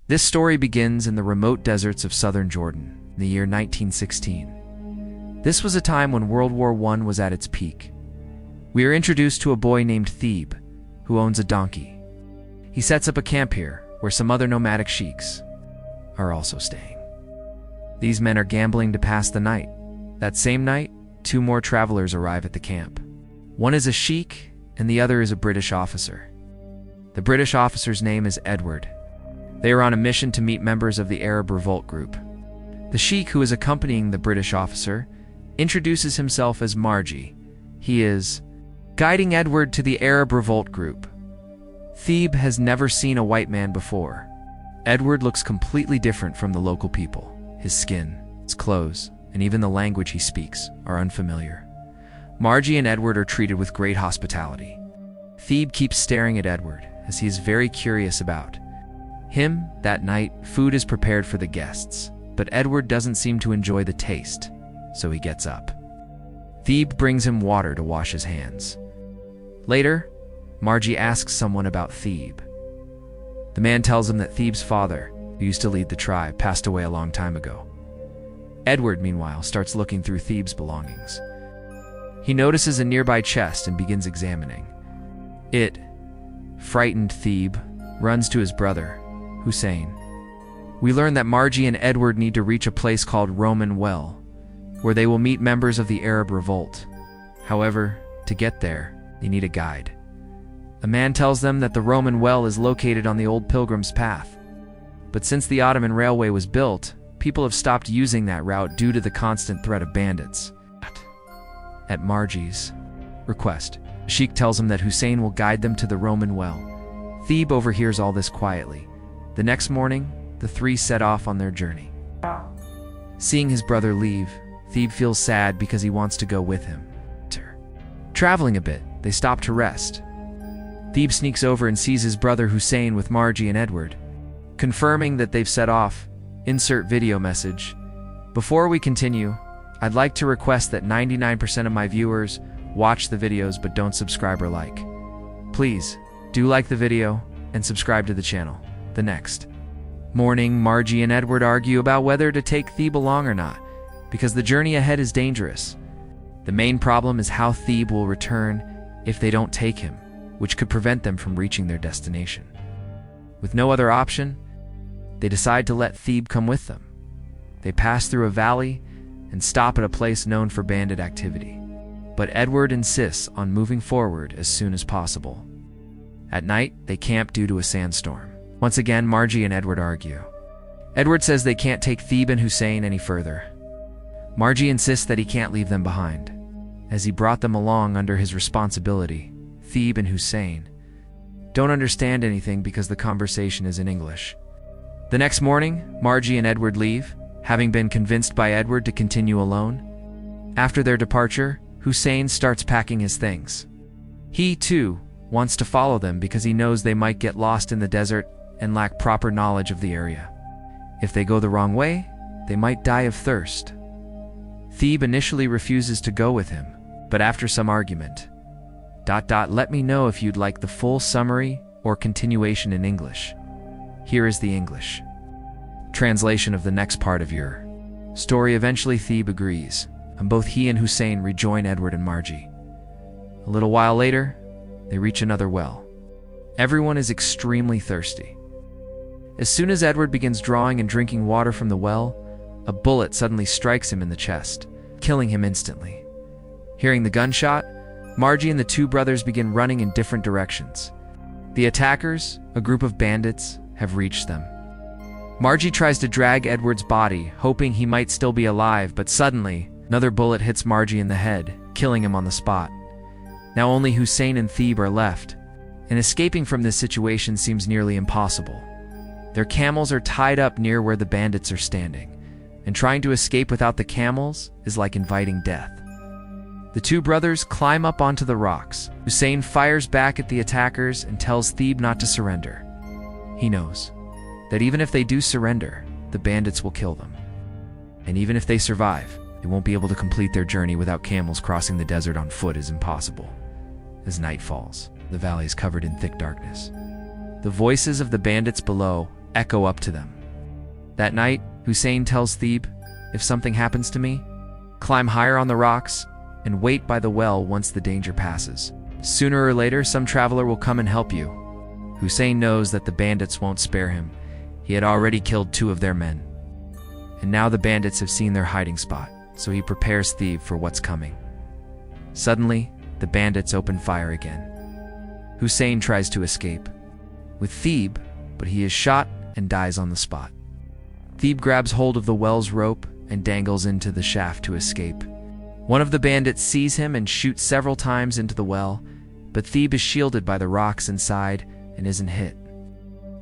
This story begins in the remote deserts of southern Jordan in the year 1916. This was a time when World War I was at its peak. We are introduced to a boy named Theeb, who owns a donkey. He sets up a camp here, where some other nomadic sheiks are also staying. These men are gambling to pass the night. That same night, two more travelers arrive at the camp. One is a sheik, and the other is a British officer. The British officer's name is Edward. They are on a mission to meet members of the Arab revolt group. The sheik, who is accompanying the British officer, introduces himself as Marji. He is guiding Edward to the Arab revolt group. Theeb has never seen a white man before. Edward looks completely different from the local people. His skin, his clothes, and even the language he speaks are unfamiliar. Marji and Edward are treated with great hospitality. Theeb keeps staring at Edward, as he is very curious about him. That night, food is prepared for the guests, but Edward doesn't seem to enjoy the taste, so he gets up. Theeb brings him water to wash his hands. Later, Marji asks someone about Theeb. The man tells him that Theeb's father, who used to lead the tribe, passed away a long time ago. Edward, meanwhile, starts looking through Theeb's belongings. He notices a nearby chest and begins examining it. Frightened, Theeb runs to his brother, Hussein. We learn that Marji and Edward need to reach a place called Roman Well, where they will meet members of the Arab revolt. However, to get there, they need a guide. A man tells them that the Roman Well is located on the old Pilgrim's Path. But since the Ottoman Railway was built, people have stopped using that route due to the constant threat of bandits. At Marji's request, the sheik tells him that Hussein will guide them to the Roman Well. Theeb overhears all this quietly. The next morning, the three set off on their journey. Seeing his brother leave, Theeb feels sad because he wants to go with him. Traveling a bit, they stop to rest. Theeb sneaks over and sees his brother Hussein with Marji and Edward. Confirming that they've set off, insert video message. Before we continue, I'd like to request that 99% of my viewers watch the videos but don't subscribe or like. Please, do like the video and subscribe to the channel. The next morning, Marji and Edward argue about whether to take Theeb along or not, because the journey ahead is dangerous. The main problem is how Theeb will return if they don't take him, which could prevent them from reaching their destination. With no other option, they decide to let Theeb come with them. They pass through a valley and stop at a place known for bandit activity. But Edward insists on moving forward as soon as possible. At night, they camp due to a sandstorm. Once again, Marji and Edward argue. Edward says they can't take Theeb and Hussein any further. Marji insists that he can't leave them behind, as he brought them along under his responsibility. Theeb and Hussein don't understand anything because the conversation is in English. The next morning, Marji and Edward leave, having been convinced by Edward to continue alone. After their departure, Hussein starts packing his things. He, too, wants to follow them because he knows they might get lost in the desert and lack proper knowledge of the area. If they go the wrong way, they might die of thirst. Theeb initially refuses to go with him, but after some argument, let me know if you'd like the full summary or continuation in English. Here is the English translation of the next part of your story. Eventually, Theeb agrees, and both he and Hussein rejoin Edward and Marji. A little while later, they reach another well. Everyone is extremely thirsty. As soon as Edward begins drawing and drinking water from the well, a bullet suddenly strikes him in the chest, killing him instantly. Hearing the gunshot, Marji and the two brothers begin running in different directions. The attackers, a group of bandits, have reached them. Marji tries to drag Edward's body, hoping he might still be alive, but suddenly, another bullet hits Marji in the head, killing him on the spot. Now only Hussein and Theeb are left, and escaping from this situation seems nearly impossible. Their camels are tied up near where the bandits are standing, and trying to escape without the camels is like inviting death. The two brothers climb up onto the rocks. Hussein fires back at the attackers and tells Theeb not to surrender. He knows that even if they do surrender, the bandits will kill them. And even if they survive, they won't be able to complete their journey without camels. Crossing the desert on foot is impossible. As night falls, the valley is covered in thick darkness. The voices of the bandits below echo up to them. That night, Hussein tells Theeb, "If something happens to me, climb higher on the rocks and wait by the well once the danger passes. Sooner or later, some traveler will come and help you." Hussein knows that the bandits won't spare him. He had already killed 2 of their men. And now the bandits have seen their hiding spot, so he prepares Theeb for what's coming. Suddenly, the bandits open fire again. Hussein tries to escape with Theeb, but he is shot and dies on the spot. Theeb grabs hold of the well's rope and dangles into the shaft to escape. One of the bandits sees him and shoots several times into the well, but Theeb is shielded by the rocks inside and isn't hit.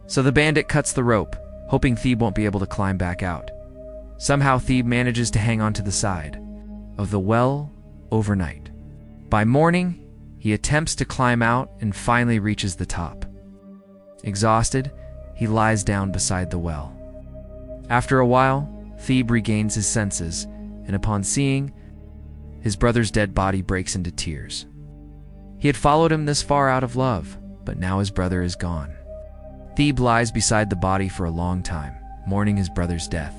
So the bandit cuts the rope, hoping Theeb won't be able to climb back out. Somehow Theeb manages to hang onto the side of the well overnight. By morning, he attempts to climb out and finally reaches the top. Exhausted, he lies down beside the well. After a while, Theeb regains his senses, and upon seeing his brother's dead body, breaks into tears. He had followed him this far out of love, but now his brother is gone. Theeb lies beside the body for a long time, mourning his brother's death.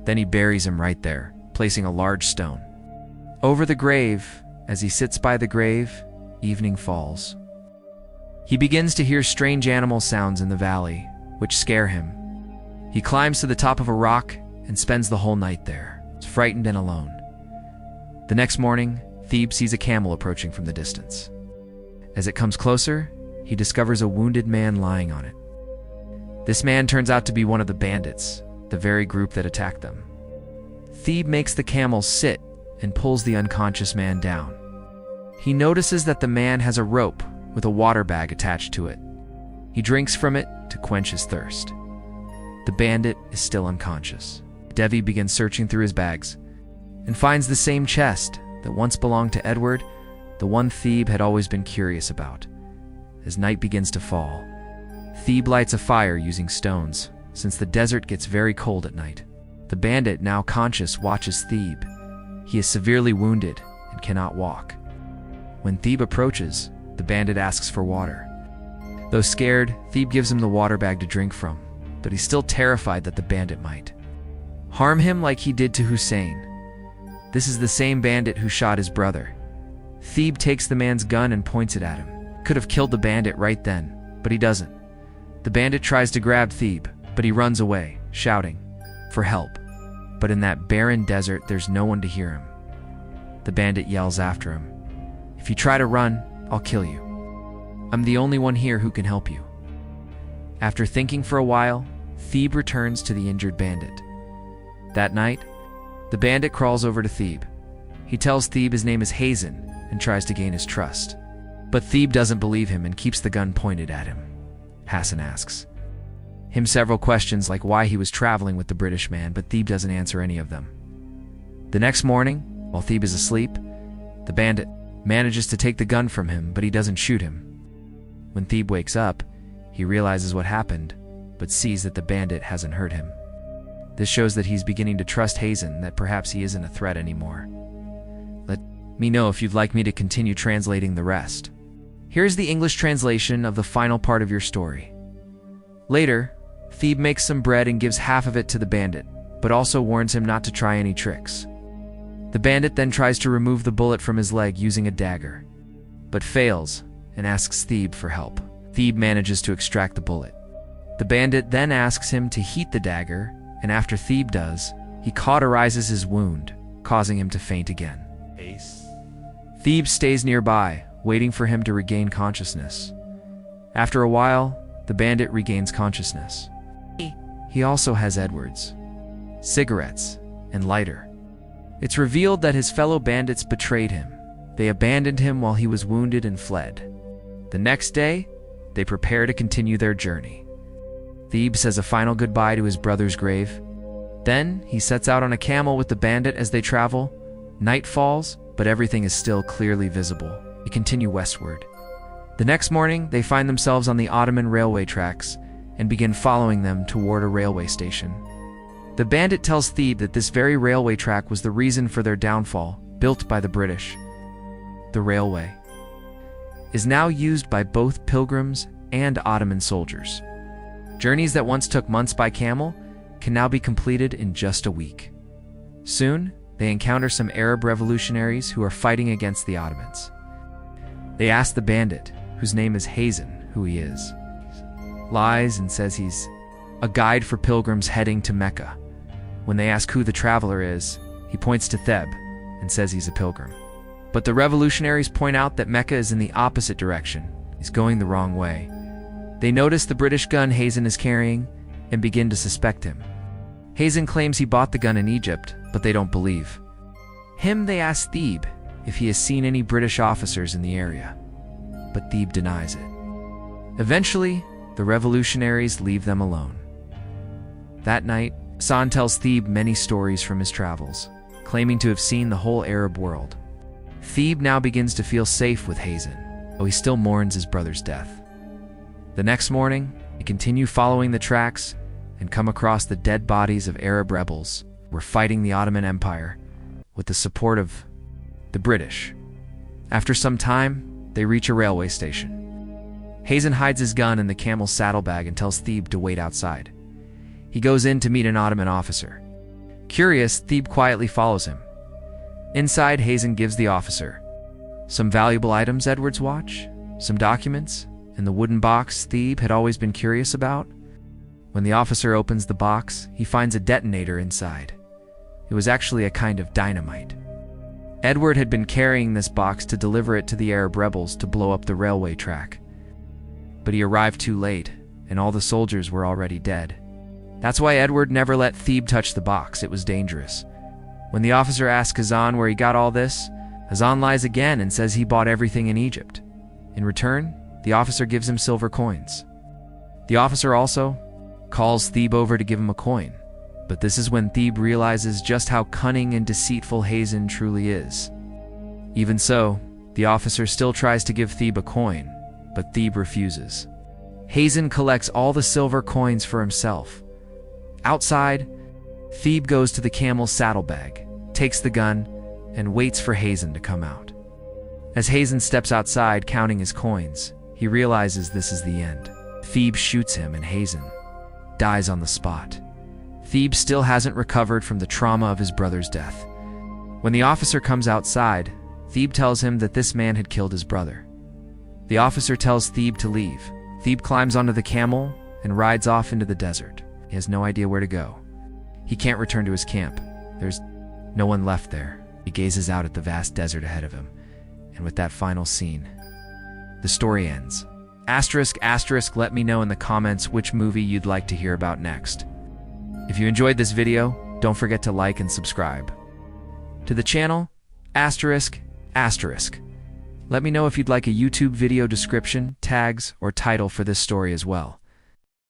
Then he buries him right there, placing a large stone over the grave. As he sits by the grave, evening falls. He begins to hear strange animal sounds in the valley, which scare him. He climbs to the top of a rock and spends the whole night there, frightened and alone. The next morning, Theeb sees a camel approaching from the distance. As it comes closer, he discovers a wounded man lying on it. This man turns out to be one of the bandits, the very group that attacked them. Theeb makes the camel sit and pulls the unconscious man down. He notices that the man has a rope with a water bag attached to it. He drinks from it to quench his thirst. The bandit is still unconscious. Devi begins searching through his bags and finds the same chest that once belonged to Edward, the one Theeb had always been curious about. As night begins to fall, Theeb lights a fire using stones, since the desert gets very cold at night. The bandit, now conscious, watches Theeb. He is severely wounded and cannot walk. When Theeb approaches, the bandit asks for water. Though scared, Theeb gives him the water bag to drink from, but he's still terrified that the bandit might harm him like he did to Hussein. This is the same bandit who shot his brother. Theeb takes the man's gun and points it at him. Could have killed the bandit right then, but he doesn't. The bandit tries to grab Theeb, but he runs away, shouting for help. But in that barren desert, there's no one to hear him. The bandit yells after him, "If you try to run, I'll kill you. I'm the only one here who can help you." After thinking for a while, Theeb returns to the injured bandit. That night, the bandit crawls over to Theeb. He tells Theeb his name is Hazen and tries to gain his trust. But Theeb doesn't believe him and keeps the gun pointed at him. Hassan asks him several questions like why he was traveling with the British man, but Theeb doesn't answer any of them. The next morning, while Theeb is asleep, the bandit manages to take the gun from him, but he doesn't shoot him. When Theeb wakes up, he realizes what happened, but sees that the bandit hasn't hurt him. This shows that he's beginning to trust Hazen, that perhaps he isn't a threat anymore. Let me know if you'd like me to continue translating the rest. Here's the English translation of the final part of your story. Later, Theeb makes some bread and gives half of it to the bandit, but also warns him not to try any tricks. The bandit then tries to remove the bullet from his leg using a dagger, but fails and asks Theeb for help. Theeb manages to extract the bullet. The bandit then asks him to heat the dagger, and after Theeb does, he cauterizes his wound, causing him to faint again. Theeb stays nearby, waiting for him to regain consciousness. After a while, the bandit regains consciousness. He also has Edward's cigarettes and lighter. It's revealed that his fellow bandits betrayed him. They abandoned him while he was wounded and fled. The next day, they prepare to continue their journey. Theeb says a final goodbye to his brother's grave. Then, he sets out on a camel with the bandit as they travel. Night falls, but everything is still clearly visible. They continue westward. The next morning, they find themselves on the Ottoman railway tracks and begin following them toward a railway station. The bandit tells Theeb that this very railway track was the reason for their downfall, built by the British. The railway is now used by both pilgrims and Ottoman soldiers. Journeys that once took months by camel can now be completed in just a week. Soon, they encounter some Arab revolutionaries who are fighting against the Ottomans. They ask the bandit, whose name is Hazen, who he is. Lies and says he's a guide for pilgrims heading to Mecca. When they ask who the traveler is, he points to Theeb and says he's a pilgrim. But the revolutionaries point out that Mecca is in the opposite direction. He's going the wrong way. They notice the British gun Hazen is carrying and begin to suspect him. Hazen claims he bought the gun in Egypt, but they don't believe him. They ask Theeb if he has seen any British officers in the area, but Theeb denies it. Eventually, the revolutionaries leave them alone. That night, Hassan tells Theeb many stories from his travels, claiming to have seen the whole Arab world. Theeb now begins to feel safe with Hazen, though he still mourns his brother's death. The next morning, they continue following the tracks and come across the dead bodies of Arab rebels who were fighting the Ottoman Empire with the support of the British. After some time, they reach a railway station. Hazen hides his gun in the camel's saddlebag and tells Theeb to wait outside. He goes in to meet an Ottoman officer. Curious, Theeb quietly follows him. Inside, Hazen gives the officer some valuable items Edward's watch, some documents, and the wooden box Theeb had always been curious about. When the officer opens the box, he finds a detonator inside. It was actually a kind of dynamite. Edward had been carrying this box to deliver it to the Arab rebels to blow up the railway track. But he arrived too late, and all the soldiers were already dead. That's why Edward never let Theeb touch the box. It was dangerous. When the officer asks Hassan where he got all this, Hassan lies again and says he bought everything in Egypt. In return, the officer gives him silver coins. The officer also calls Theeb over to give him a coin, but this is when Theeb realizes just how cunning and deceitful Hazen truly is. Even so, the officer still tries to give Theeb a coin, but Theeb refuses. Hazen collects all the silver coins for himself. Outside, Theeb goes to the camel's saddlebag, takes the gun, and waits for Hazen to come out. As Hazen steps outside counting his coins, he realizes this is the end. Theeb shoots him and Hazen dies on the spot. Theeb still hasn't recovered from the trauma of his brother's death. When the officer comes outside, Theeb tells him that this man had killed his brother. The officer tells Theeb to leave. Theeb climbs onto the camel and rides off into the desert. He has no idea where to go. He can't return to his camp. There's no one left there. He gazes out at the vast desert ahead of him. And with that final scene, the story ends. ***, let me know in the comments which movie you'd like to hear about next. If you enjoyed this video, don't forget to like and subscribe to the channel. Let me know if you'd like a YouTube video description, tags, or title for this story as well.